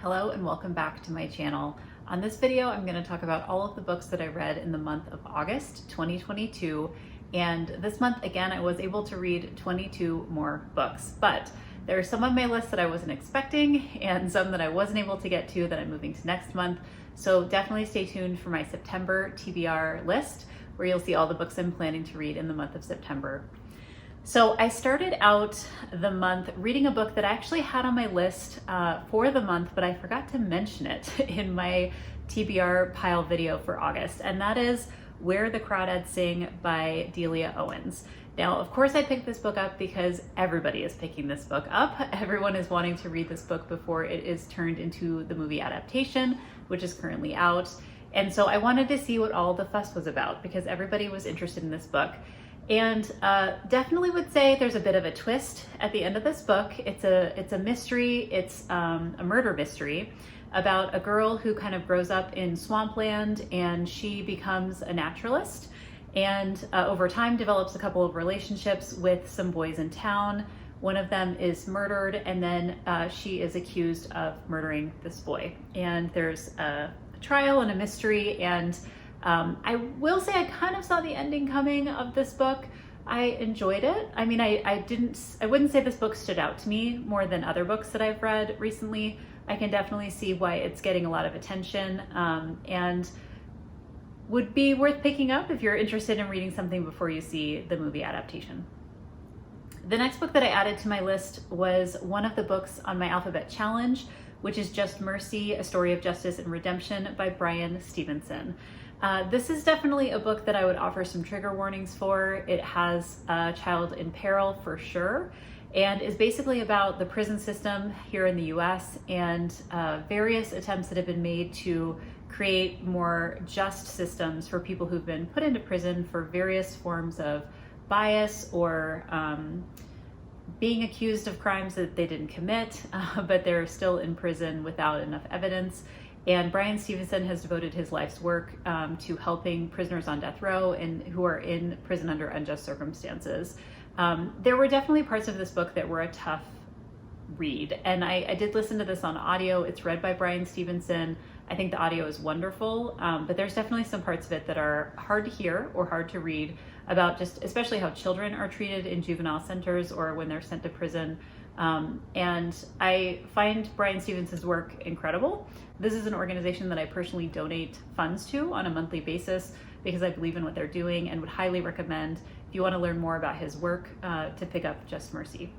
Hello and welcome back to my channel. On this video, I'm going to talk about all of the books that I read in the month of August 2022. And this month, again, I was able to read 22 more books, but there are some on my list that I wasn't expecting and some that I wasn't able to get to that I'm moving to next month. So definitely stay tuned for my September TBR list, where you'll see all the books I'm planning to read in the month of September. So I started out the month reading a book that I actually had on my list for the month, but I forgot to mention it in my TBR pile video for August, and that is Where the Crawdads Sing by Delia Owens. Now, of course, I picked this book up because everybody is picking this book up. Everyone is wanting to read this book before it is turned into the movie adaptation, which is currently out. And so I wanted to see what all the fuss was about because everybody was interested in this book. And definitely would say there's a bit of a twist at the end of this book. It's a mystery. It's a murder mystery about a girl who kind of grows up in swampland, and she becomes a naturalist, and over time develops a couple of relationships with some boys in town. One of them is murdered, and then she is accused of murdering this boy. And there's a trial and a mystery, and I will say I kind of saw the ending coming of this book. I enjoyed it. I mean, I wouldn't say this book stood out to me more than other books that I've read recently. I can definitely see why it's getting a lot of attention, and would be worth picking up if you're interested in reading something before you see the movie adaptation. The next book that I added to my list was one of the books on my alphabet challenge, which is Just Mercy, A Story of Justice and Redemption by Bryan Stevenson. This is definitely a book that I would offer some trigger warnings for. It has a child in peril for sure, and is basically about the prison system here in the US and various attempts that have been made to create more just systems for people who've been put into prison for various forms of bias or being accused of crimes that they didn't commit, but they're still in prison without enough evidence. And Bryan Stevenson has devoted his life's work to helping prisoners on death row and who are in prison under unjust circumstances. There were definitely parts of this book that were a tough read, and I did listen to this on audio. It's read by Bryan Stevenson. I think the audio is wonderful, but there's definitely some parts of it that are hard to hear or hard to read about, just especially how children are treated in juvenile centers or when they're sent to prison. And I find Bryan Stevenson's work incredible. This is an organization that I personally donate funds to on a monthly basis because I believe in what they're doing, and would highly recommend, if you want to learn more about his work, to pick up Just Mercy.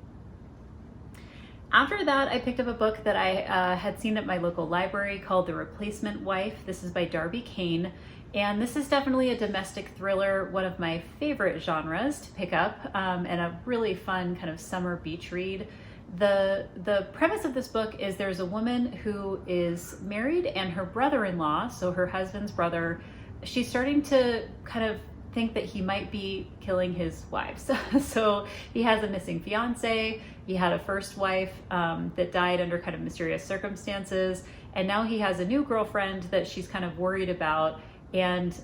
After that, I picked up a book that I had seen at my local library called The Replacement Wife. This is by Darby Kane, and this is definitely a domestic thriller, one of my favorite genres to pick up, and a really fun kind of summer beach read. The premise of this book is there's a woman who is married, and her brother-in-law, so her husband's brother, she's starting to kind of think that he might be killing his wives. So he has a missing fiance, he had a first wife that died under kind of mysterious circumstances, and now he has a new girlfriend that she's kind of worried about, and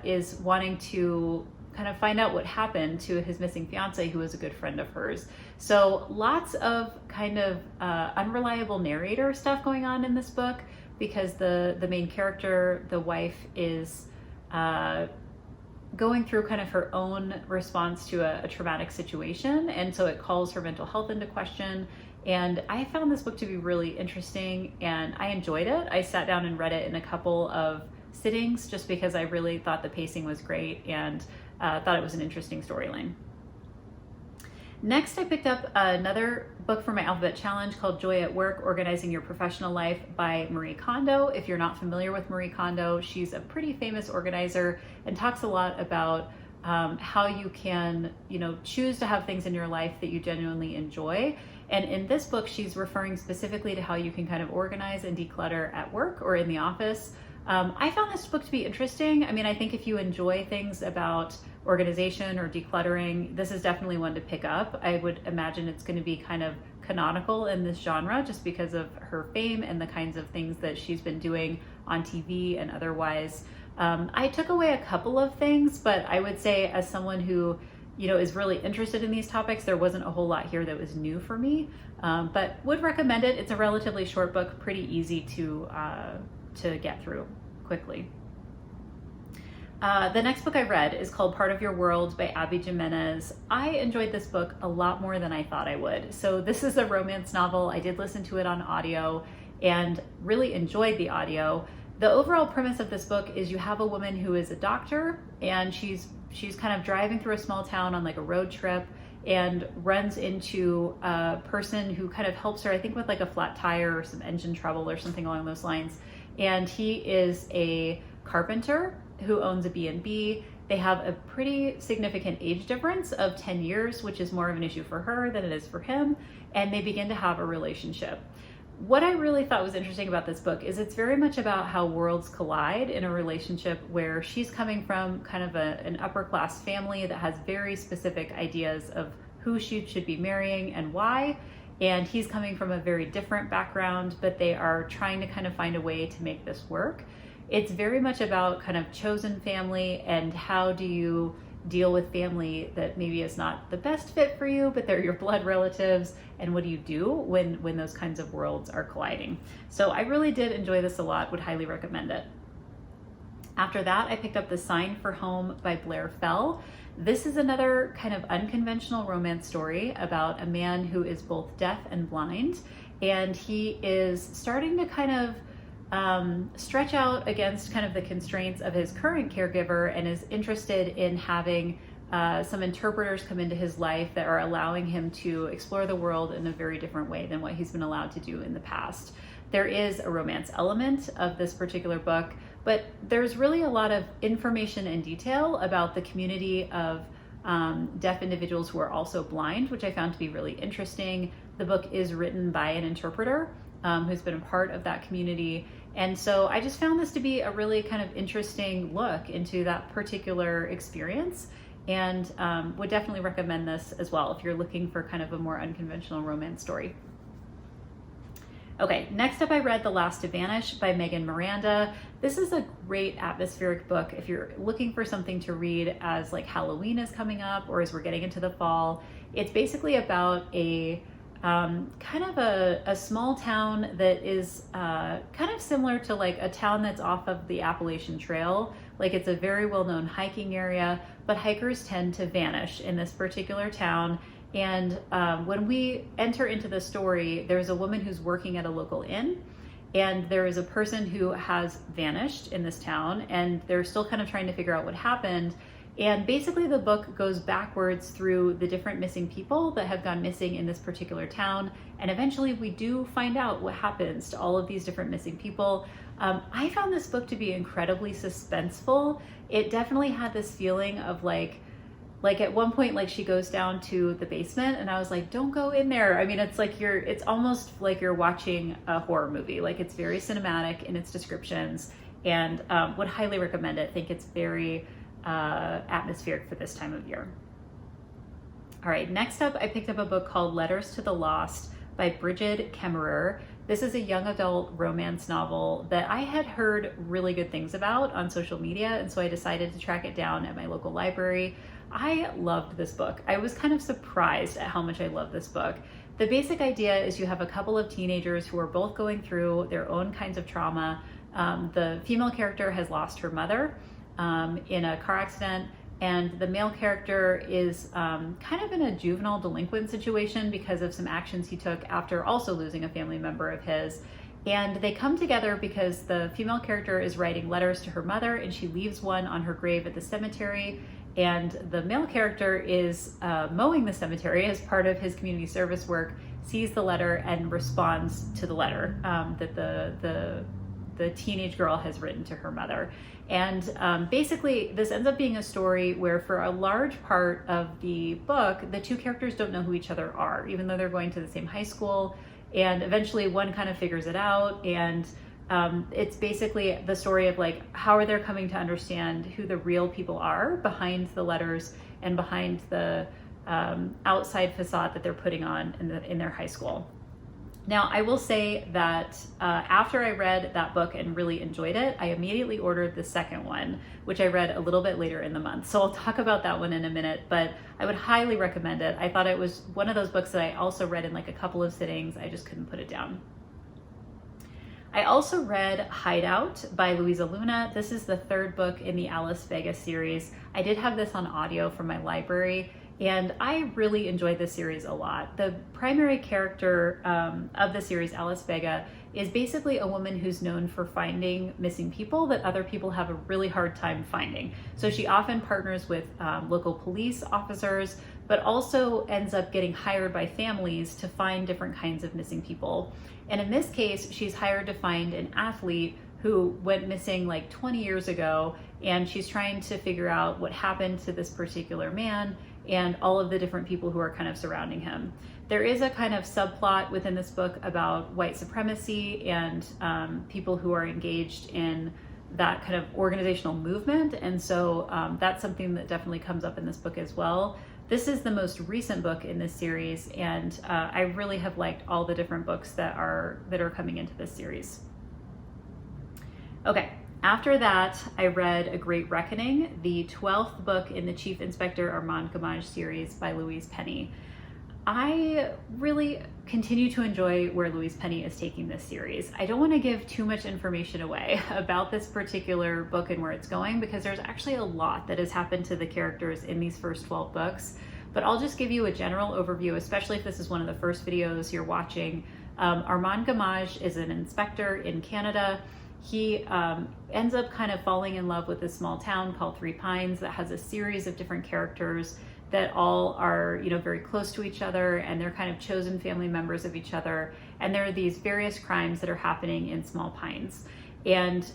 is wanting to kind of find out what happened to his missing fiance, who was a good friend of hers. So lots of kind of unreliable narrator stuff going on in this book, because the main character, the wife, is going through kind of her own response to a traumatic situation, and so it calls her mental health into question. And I found this book to be really interesting, and I enjoyed it. I sat down and read it in a couple of sittings just because I really thought the pacing was great and thought it was an interesting storyline. Next, I picked up another book for my alphabet challenge called Joy at Work, Organizing Your Professional Life by Marie Kondo. If you're not familiar with Marie Kondo, she's a pretty famous organizer and talks a lot about how you can, choose to have things in your life that you genuinely enjoy. And in this book, she's referring specifically to how you can kind of organize and declutter at work or in the office. I found this book to be interesting. I mean, I think if you enjoy things about organization or decluttering, this is definitely one to pick up. I would imagine it's going to be kind of canonical in this genre just because of her fame and the kinds of things that she's been doing on TV and otherwise. I took away a couple of things, but I would say, as someone who is really interested in these topics. There wasn't a whole lot here that was new for me, but would recommend it. It's a relatively short book, pretty easy to get through quickly. The next book I read is called Part of Your World by Abby Jimenez. I enjoyed this book a lot more than I thought I would. So this is a romance novel. I did listen to it on audio and really enjoyed the audio. The overall premise of this book is you have a woman who is a doctor, and she's kind of driving through a small town on like a road trip and runs into a person who kind of helps her, I think with like a flat tire or some engine trouble or something along those lines. And he is a carpenter who owns a B&B. They have a pretty significant age difference of 10 years, which is more of an issue for her than it is for him. And they begin to have a relationship. What I really thought was interesting about this book is it's very much about how worlds collide in a relationship where she's coming from kind of an upper class family that has very specific ideas of who she should be marrying and why. And he's coming from a very different background, but they are trying to kind of find a way to make this work. It's very much about kind of chosen family and how do you deal with family that maybe is not the best fit for you, but they're your blood relatives, and what do you do when those kinds of worlds are colliding. So I really did enjoy this a lot, would highly recommend it. After that, I picked up The Sign for Home by Blair Fell. This is another kind of unconventional romance story about a man who is both deaf and blind, and he is starting to kind of stretch out against kind of the constraints of his current caregiver, and is interested in having some interpreters come into his life that are allowing him to explore the world in a very different way than what he's been allowed to do in the past. There is a romance element of this particular book, but there's really a lot of information and detail about the community of deaf individuals who are also blind, which I found to be really interesting. The book is written by an interpreter who's been a part of that community. And so I just found this to be a really kind of interesting look into that particular experience, and would definitely recommend this as well if you're looking for kind of a more unconventional romance story. Okay, next up I read The Last to Vanish by Megan Miranda. This is a great atmospheric book if you're looking for something to read as like Halloween is coming up or as we're getting into the fall. It's basically about a kind of a small town that is kind of similar to like a town that's off of the Appalachian Trail. Like it's a very well-known hiking area, but hikers tend to vanish in this particular town. And when we enter into the story, there's a woman who's working at a local inn, and there is a person who has vanished in this town, and they're still kind of trying to figure out what happened. And basically the book goes backwards through the different missing people that have gone missing in this particular town. And eventually we do find out what happens to all of these different missing people. I found this book to be incredibly suspenseful. It definitely had this feeling of like at one point, like she goes down to the basement and I was like, don't go in there. I mean, it's like it's almost like you're watching a horror movie. Like it's very cinematic in its descriptions, and would highly recommend it. I think it's very atmospheric for this time of year. All right, next up, I picked up a book called Letters to the Lost by Bridget Kemmerer. This is a young adult romance novel that I had heard really good things about on social media, and so I decided to track it down at my local library. I loved this book. I was kind of surprised at how much I love this book. The basic idea is you have a couple of teenagers who are both going through their own kinds of trauma. The female character has lost her mother in a car accident, and the male character is kind of in a juvenile delinquent situation because of some actions he took after also losing a family member of his. And they come together because the female character is writing letters to her mother, and she leaves one on her grave at the cemetery, and the male character is mowing the cemetery as part of his community service work, sees the letter and responds to the letter that the teenage girl has written to her mother. And basically this ends up being a story where for a large part of the book, the two characters don't know who each other are, even though they're going to the same high school. And eventually one kind of figures it out, and it's basically the story of like, how are they coming to understand who the real people are behind the letters and behind the outside facade that they're putting on in their high school. Now, I will say that after I read that book and really enjoyed it, I immediately ordered the second one, which I read a little bit later in the month. So I'll talk about that one in a minute, but I would highly recommend it. I thought it was one of those books that I also read in like a couple of sittings. I just couldn't put it down. I also read Hideout by Louisa Luna. This is the third book in the Alice Vega series. I did have this on audio from my library, and I really enjoyed this series a lot. The primary character of the series, Alice Vega, is basically a woman who's known for finding missing people that other people have a really hard time finding. So she often partners with local police officers, but also ends up getting hired by families to find different kinds of missing people. And in this case, she's hired to find an athlete who went missing like 20 years ago, and she's trying to figure out what happened to this particular man and all of the different people who are kind of surrounding him. There is a kind of subplot within this book about white supremacy and people who are engaged in that kind of organizational movement. And so that's something that definitely comes up in this book as well. This is the most recent book in this series, and I really have liked all the different books that are coming into this series. Okay. After that, I read A Great Reckoning, the 12th book in the Chief Inspector Armand Gamage series by Louise Penny. I really continue to enjoy where Louise Penny is taking this series. I don't want to give too much information away about this particular book and where it's going, because there's actually a lot that has happened to the characters in these first 12 books. But I'll just give you a general overview, especially if this is one of the first videos you're watching. Armand Gamage is an inspector in Canada. He ends up kind of falling in love with this small town called Three Pines that has a series of different characters that all are, very close to each other, and they're kind of chosen family members of each other. And there are these various crimes that are happening in Small Pines and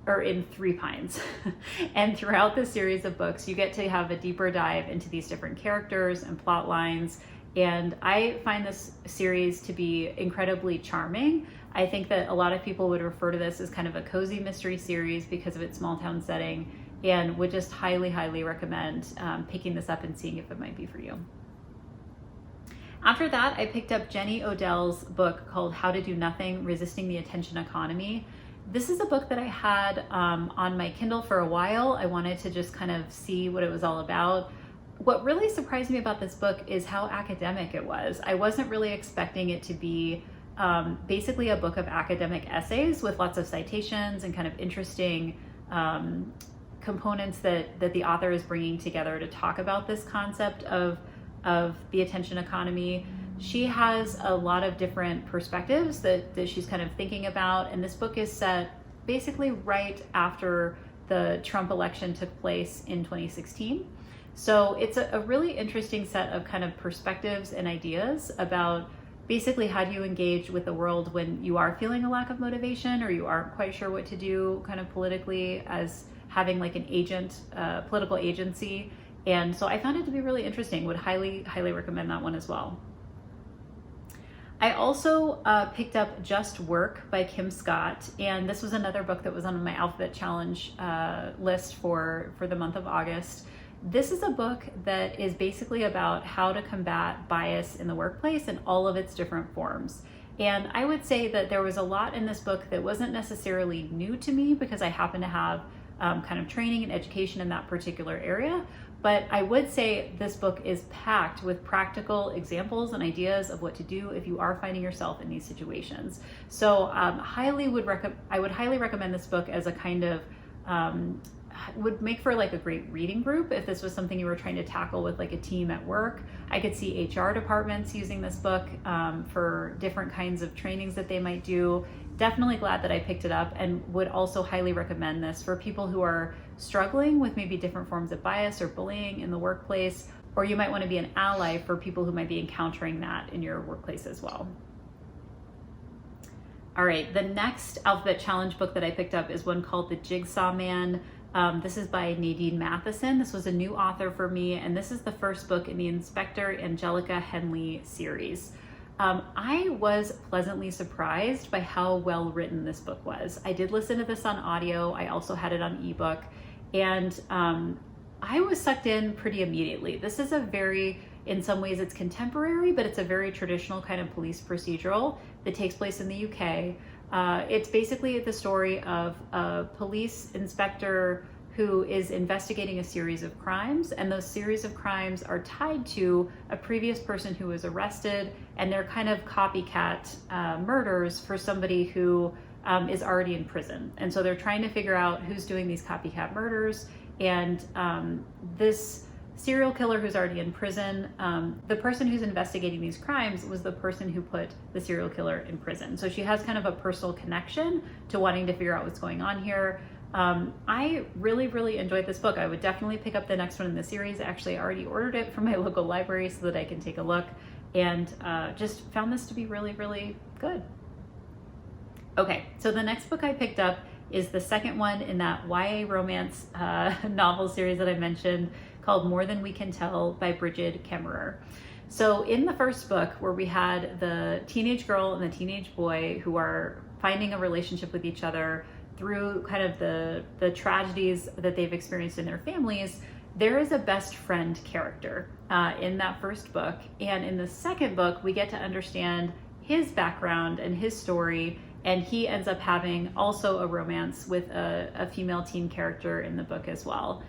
or in Three Pines. And throughout this series of books, you get to have a deeper dive into these different characters and plot lines. And I find this series to be incredibly charming. I think that a lot of people would refer to this as kind of a cozy mystery series because of its small town setting, and would just highly, highly recommend picking this up and seeing if it might be for you. After that, I picked up Jenny Odell's book called How to Do Nothing, Resisting the Attention Economy. This is a book that I had on my Kindle for a while. I wanted to just kind of see what it was all about. What really surprised me about this book is how academic it was. I wasn't really expecting it to be basically a book of academic essays with lots of citations and kind of interesting components that the author is bringing together to talk about this concept of the attention economy. She has a lot of different perspectives that she's kind of thinking about, and this book is set basically right after the Trump election took place in 2016. So it's a really interesting set of kind of perspectives and ideas about basically how do you engage with the world when you are feeling a lack of motivation or you aren't quite sure what to do kind of politically, as having like an agent, political agency. And so I found it to be really interesting. Would highly, highly recommend that one as well. I also picked up Just Work by Kim Scott, and this was another book that was on my Alphabet Challenge list for the month of August. This is a book that is basically about how to combat bias in the workplace in all of its different forms. And I would say that there was a lot in this book that wasn't necessarily new to me because I happen to have kind of training and education in that particular area. But I would say this book is packed with practical examples and ideas of what to do if you are finding yourself in these situations. So I would highly recommend this book as a kind of would make for like a great reading group if this was something you were trying to tackle with like a team at work. I could see HR departments using this book for different kinds of trainings that they might do. Definitely glad that I picked it up, and would also highly recommend this for people who are struggling with maybe different forms of bias or bullying in the workplace, or you might want to be an ally for people who might be encountering that in your workplace as well. All right, the next Alphabet Challenge book that I picked up is one called The Jigsaw Man. This is by Nadine Matheson. This was a new author for me, and this is the first book in the Inspector Angelica Henley series. I was pleasantly surprised by how well written this book was. I did listen to this on audio. I also had it on ebook, and I was sucked in pretty immediately. This is a very In some ways it's contemporary, but it's a very traditional kind of police procedural that takes place in the UK. It's basically the story of a police inspector who is investigating a series of crimes, and those series of crimes are tied to a previous person who was arrested, and they're kind of copycat murders for somebody who is already in prison. And so they're trying to figure out who's doing these copycat murders, and this serial killer who's already in prison, the person who's investigating these crimes was the person who put the serial killer in prison. So she has kind of a personal connection to wanting to figure out what's going on here. I really enjoyed this book. I would definitely pick up the next one in the series. I actually already ordered it from my local library so that I can take a look, and just found this to be really good. Okay, so the next book I picked up is the second one in that YA romance novel series that I mentioned, called More Than We Can Tell by Bridget Kemmerer. So in the first book, where we had the teenage girl and the teenage boy who are finding a relationship with each other through kind of the tragedies that they've experienced in their families, there is a best friend character in that first book. And in the second book, we get to understand his background and his story, and he ends up having also a romance with a female teen character in the book as well.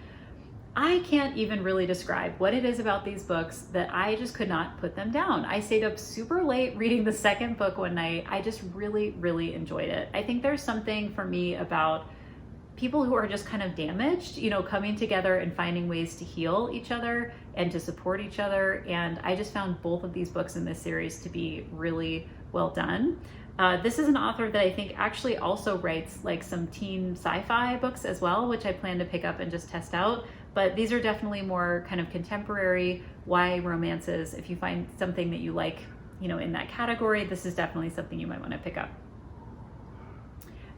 I can't even really describe what it is about these books that I just could not put them down. I stayed up super late reading the second book one night. I just really enjoyed it. I think there's something for me about people who are just kind of damaged, you know, coming together and finding ways to heal each other and to support each other. And I just found both of these books in this series to be really well done. This is an author that I think actually also writes like some teen sci-fi books as well, which I plan to pick up and just test out. But these are definitely more kind of contemporary YA romances. If you find something that you like, you know, in that category, this is definitely something you might want to pick up.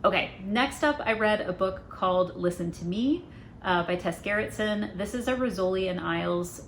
Okay, next up, I read a book called Listen to Me by Tess Gerritsen. This is a Rizzoli and Isles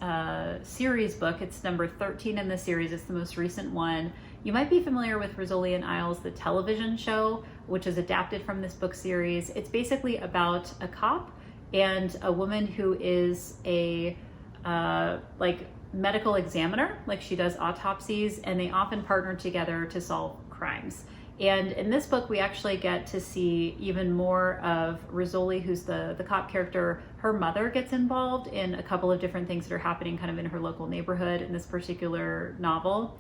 series book. It's number 13 in the series. It's the most recent one. You might be familiar with Rizzoli and Isles, the television show, which is adapted from this book series. It's basically about a cop and a woman who is a like medical examiner, like she does autopsies, and they often partner together to solve crimes. And in this book, we actually get to see even more of Rizzoli, who's the cop character. Her mother gets involved in a couple of different things that are happening kind of in her local neighborhood in this particular novel.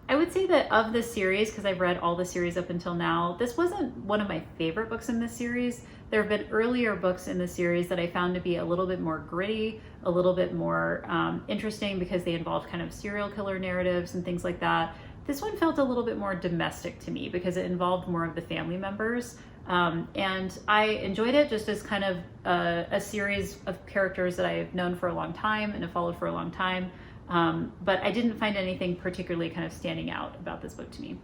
I would say that of this series, because I've read all the series up until now, this wasn't one of my favorite books in this series. There have been earlier books in the series that I found to be a little bit more gritty, a little bit more interesting because they involved kind of serial killer narratives and things like that. This one felt a little bit more domestic to me because it involved more of the family members. And I enjoyed it just as kind of a series of characters that I've known for a long time and have followed for a long time. But I didn't find anything particularly kind of standing out about this book to me.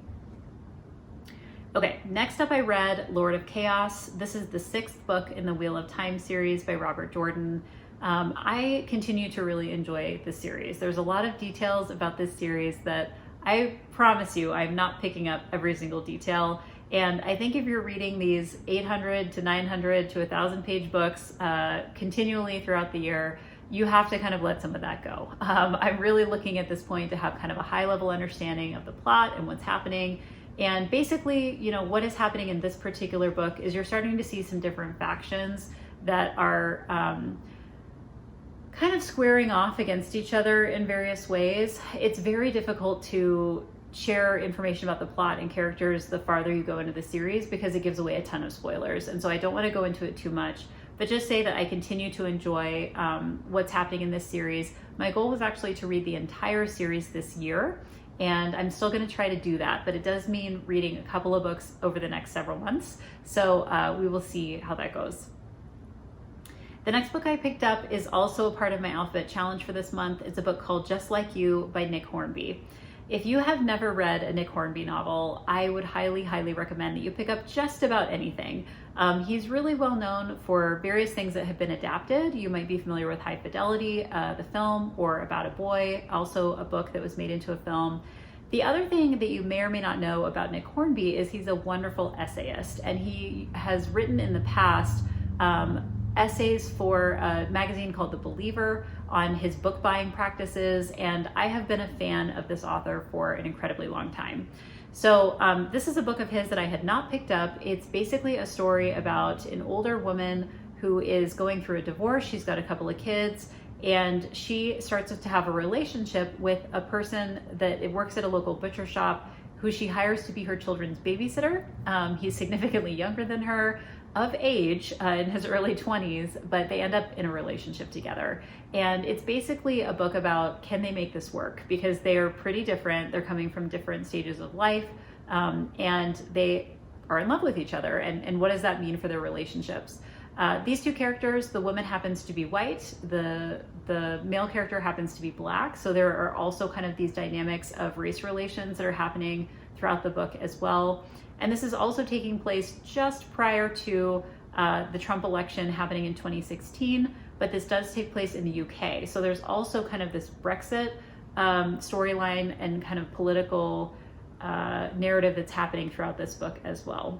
Okay, next up I read Lord of Chaos. This is the 6th book in the Wheel of Time series by Robert Jordan. I continue to really enjoy this series. There's a lot of details about this series that I promise you I'm not picking up every single detail. And I think if you're reading these 800 to 900 to 1,000 page books continually throughout the year, you have to kind of let some of that go. I'm really looking at this point to have kind of a high level understanding of the plot and what's happening. And basically, you know, what is happening in this particular book is you're starting to see some different factions that are kind of squaring off against each other in various ways. It's very difficult to share information about the plot and characters the farther you go into the series because it gives away a ton of spoilers. And so I don't want to go into it too much, but just say that I continue to enjoy what's happening in this series. My goal was actually to read the entire series this year, and I'm still going to try to do that, but it does mean reading a couple of books over the next several months. So we will see how that goes. The next book I picked up is also a part of my Alphabet Challenge for this month. It's a book called Just Like You by Nick Hornby. If you have never read a Nick Hornby novel, I would highly recommend that you pick up just about anything. He's really well known for various things that have been adapted. You might be familiar with High Fidelity, the film, or About a Boy, also a book that was made into a film. The other thing that you may or may not know about Nick Hornby is he's a wonderful essayist, and he has written in the past essays for a magazine called The Believer on his book buying practices, and I have been a fan of this author for an incredibly long time. So this is a book of his that I had not picked up. It's basically a story about an older woman who is going through a divorce. She's got a couple of kids, and she starts to have a relationship with a person that works at a local butcher shop who she hires to be her children's babysitter. He's significantly younger than her, of age, in his early 20s, but they end up in a relationship together. And it's basically a book about, can they make this work? Because they are pretty different. They're coming from different stages of life, and they are in love with each other. And what does that mean for their relationships? These two characters, the woman happens to be white, the male character happens to be black. So there are also kind of these dynamics of race relations that are happening throughout the book as well. And this is also taking place just prior to the Trump election happening in 2016, but this does take place in the UK. So there's also kind of this Brexit storyline and kind of political narrative that's happening throughout this book as well.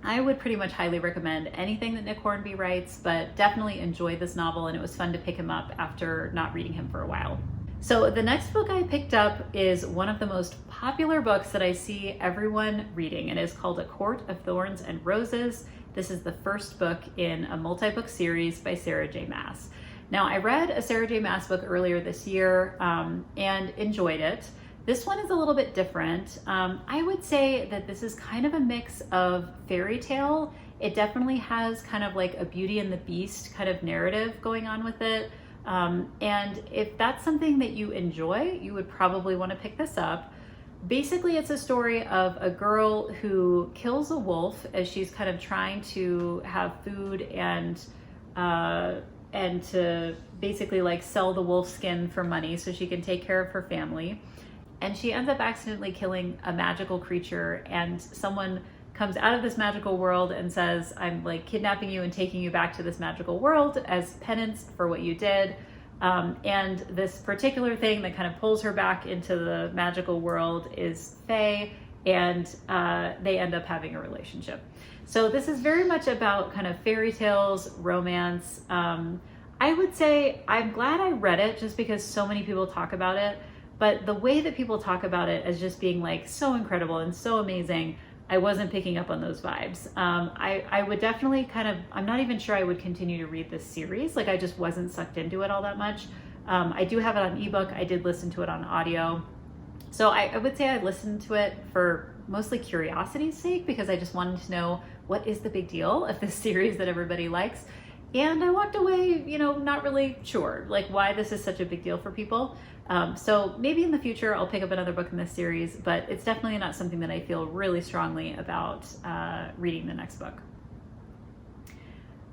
I would pretty much highly recommend anything that Nick Hornby writes, but definitely enjoyed this novel, and it was fun to pick him up after not reading him for a while. So the next book I picked up is one of the most popular books that I see everyone reading, and it is called A Court of Thorns and Roses. This is the first book in a multi-book series by Sarah J. Maas. Now, I read a Sarah J. Maas book earlier this year and enjoyed it. This one is a little bit different. I would say that this is kind of a mix of fairy tale. It definitely has kind of like a Beauty and the Beast kind of narrative going on with it. And if that's something that you enjoy, you would probably want to pick this up. Basically, it's a story of a girl who kills a wolf as she's kind of trying to have food and to basically like sell the wolf skin for money so she can take care of her family. And she ends up accidentally killing a magical creature, and someone comes out of this magical world and says, I'm like kidnapping you and taking you back to this magical world as penance for what you did. And this particular thing that kind of pulls her back into the magical world is Fae, and they end up having a relationship. So this is very much about kind of fairy tales, romance. I would say I'm glad I read it just because so many people talk about it, but the way that people talk about it as just being like so incredible and so amazing, I wasn't picking up on those vibes. I would definitely kind of, I'm not even sure I would continue to read this series. Like I just wasn't sucked into it all that much. I do have it on ebook. I did listen to it on audio. So I would say I listened to it for mostly curiosity's sake, because I just wanted to know what is the big deal of this series that everybody likes. And I walked away, not really sure like why this is such a big deal for people. So maybe in the future I'll pick up another book in this series, but it's definitely not something that I feel really strongly about reading the next book.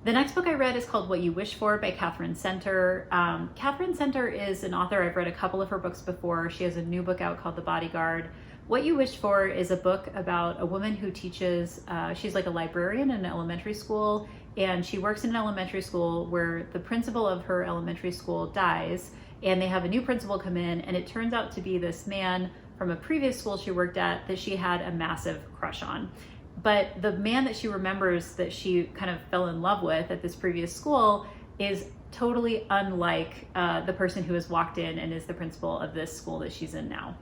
The next book I read is called What You Wish For by Catherine Center. Catherine Center is an author. I've read a couple of her books before. She has a new book out called The Bodyguard. What You Wish For is a book about a woman who teaches, she's like a librarian in an elementary school, and she works in an elementary school where the principal of her elementary school dies, and they have a new principal come in, and it turns out to be this man from a previous school she worked at that she had a massive crush on. But the man that she remembers that she kind of fell in love with at this previous school is totally unlike the person who has walked in and is the principal of this school that she's in now.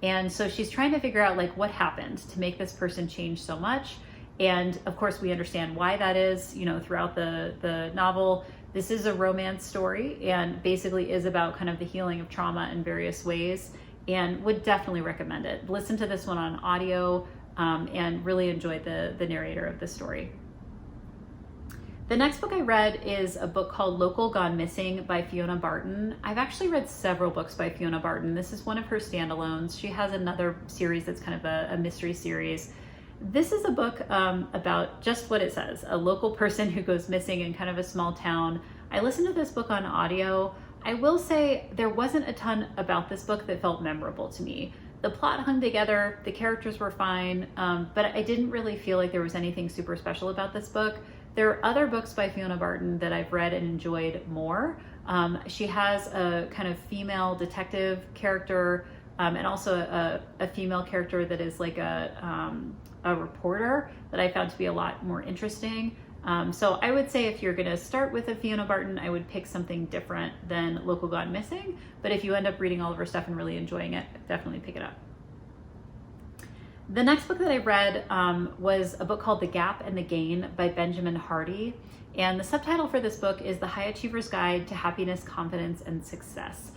And so she's trying to figure out like what happened to make this person change so much. And of course we understand why that is, throughout the novel. This is a romance story and basically is about kind of the healing of trauma in various ways, and would definitely recommend it. Listen to this one on audio and really enjoyed the narrator of the story. The next book I read is a book called Local Gone Missing by Fiona Barton. I've actually read several books by Fiona Barton. This is one of her standalones. She has another series that's kind of a mystery series. This is a book about just what it says, a local person who goes missing in kind of a small town. I listened to this book on audio. I will say there wasn't a ton about this book that felt memorable to me. The plot hung together, the characters were fine, but I didn't really feel like there was anything super special about this book. There are other books by Fiona Barton that I've read and enjoyed more. She has a kind of female detective character and also a female character that is like a reporter that I found to be a lot more interesting. So I would say if you're going to start with a Fiona Barton, I would pick something different than Local Gone Missing. But if you end up reading all of her stuff and really enjoying it, definitely pick it up. The next book that I read was a book called The Gap and the Gain by Benjamin Hardy. And the subtitle for this book is The High Achiever's Guide to Happiness, Confidence, and Success.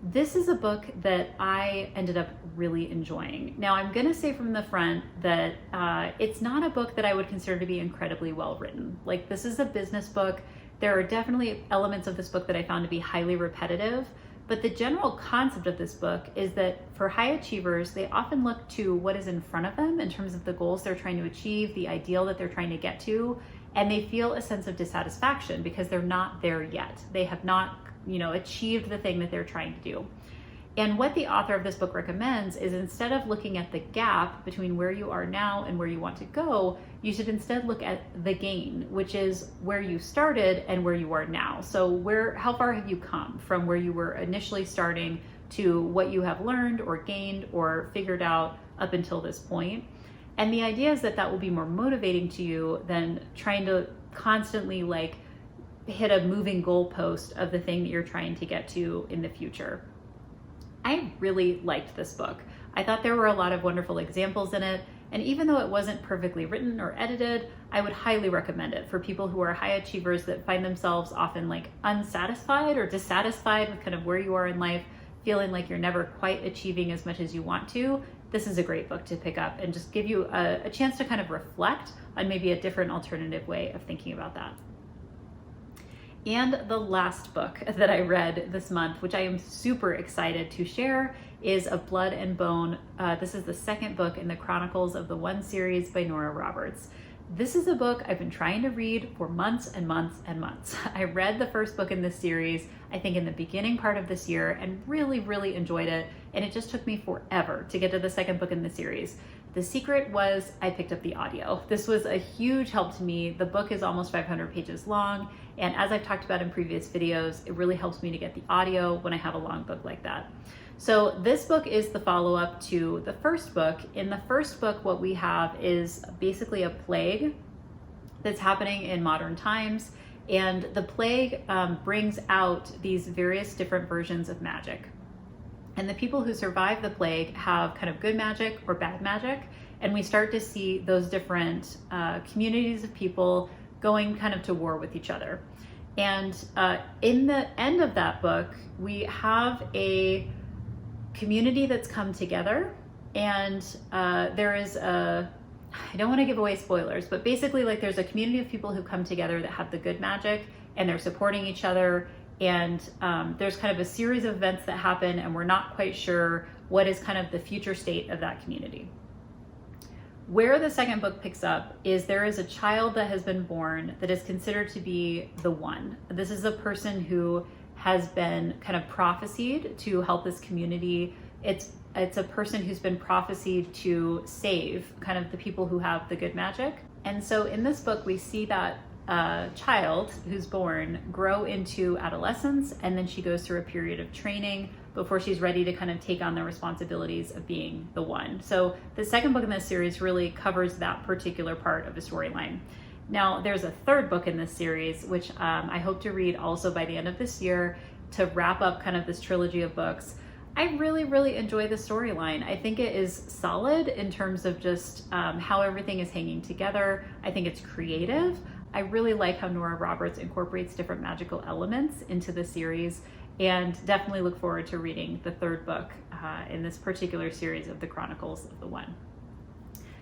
This is a book that I ended up really enjoying. Now, I'm going to say from the front that it's not a book that I would consider to be incredibly well written. Like, this is a business book. There are definitely elements of this book that I found to be highly repetitive, but the general concept of this book is that for high achievers, they often look to what is in front of them in terms of the goals they're trying to achieve, the ideal that they're trying to get to, and they feel a sense of dissatisfaction because they're not there yet. They have not, achieved the thing that they're trying to do. And what the author of this book recommends is, instead of looking at the gap between where you are now and where you want to go, you should instead look at the gain, which is where you started and where you are now. So how far have you come from where you were initially starting to what you have learned or gained or figured out up until this point? And the idea is that will be more motivating to you than trying to constantly hit a moving goalpost of the thing that you're trying to get to in the future. I really liked this book. I thought there were a lot of wonderful examples in it, and even though it wasn't perfectly written or edited, I would highly recommend it for people who are high achievers that find themselves often unsatisfied or dissatisfied with kind of where you are in life, feeling like you're never quite achieving as much as you want to. This is a great book to pick up and just give you a chance to kind of reflect on maybe a different alternative way of thinking about that. And the last book that I read this month, which I am super excited to share, is Of Blood and Bone. This is the second book in the Chronicles of the One series by Nora Roberts. This is a book I've been trying to read for months and months and months. I read the first book in this series, I think in the beginning part of this year, and really, really enjoyed it. And it just took me forever to get to the second book in the series. The secret was I picked up the audio. This was a huge help to me. The book is almost 500 pages long. And as I've talked about in previous videos, it really helps me to get the audio when I have a long book like that. So this book is the follow-up to the first book. In the first book, what we have is basically a plague that's happening in modern times. And the plague brings out these various different versions of magic. And the people who survive the plague have kind of good magic or bad magic. And we start to see those different communities of people going kind of to war with each other. And in the end of that book, we have a community that's come together. And there is I don't want to give away spoilers, but basically there's a community of people who come together that have the good magic and they're supporting each other. And there's kind of a series of events that happen, and we're not quite sure what is kind of the future state of that community. Where the second book picks up is there is a child that has been born that is considered to be the one. This is a person who has been kind of prophesied to help this community. It's a person who's been prophesied to save kind of the people who have the good magic. And so in this book, we see that child who's born grow into adolescence, and then she goes through a period of training before she's ready to kind of take on the responsibilities of being the one. So the second book in this series really covers that particular part of the storyline. Now there's a third book in this series, which I hope to read also by the end of this year to wrap up kind of this trilogy of books. I really, really enjoy the storyline. I think it is solid in terms of just how everything is hanging together. I think it's creative. I really like how Nora Roberts incorporates different magical elements into the series, and definitely look forward to reading the third book in this particular series of the Chronicles of the One.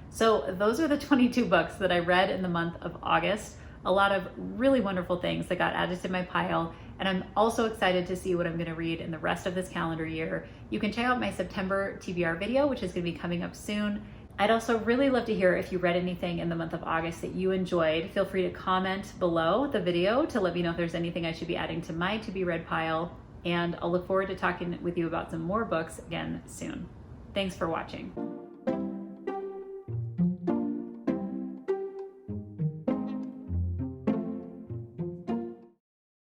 So those are the 22 books that I read in the month of August. A lot of really wonderful things that got added to my pile, and I'm also excited to see what I'm going to read in the rest of this calendar year. You can check out my September TBR video, which is going to be coming up soon. I'd also really love to hear if you read anything in the month of August that you enjoyed. Feel free to comment below the video to let me know if there's anything I should be adding to my to be read pile, and I'll look forward to talking with you about some more books again soon. Thanks for watching.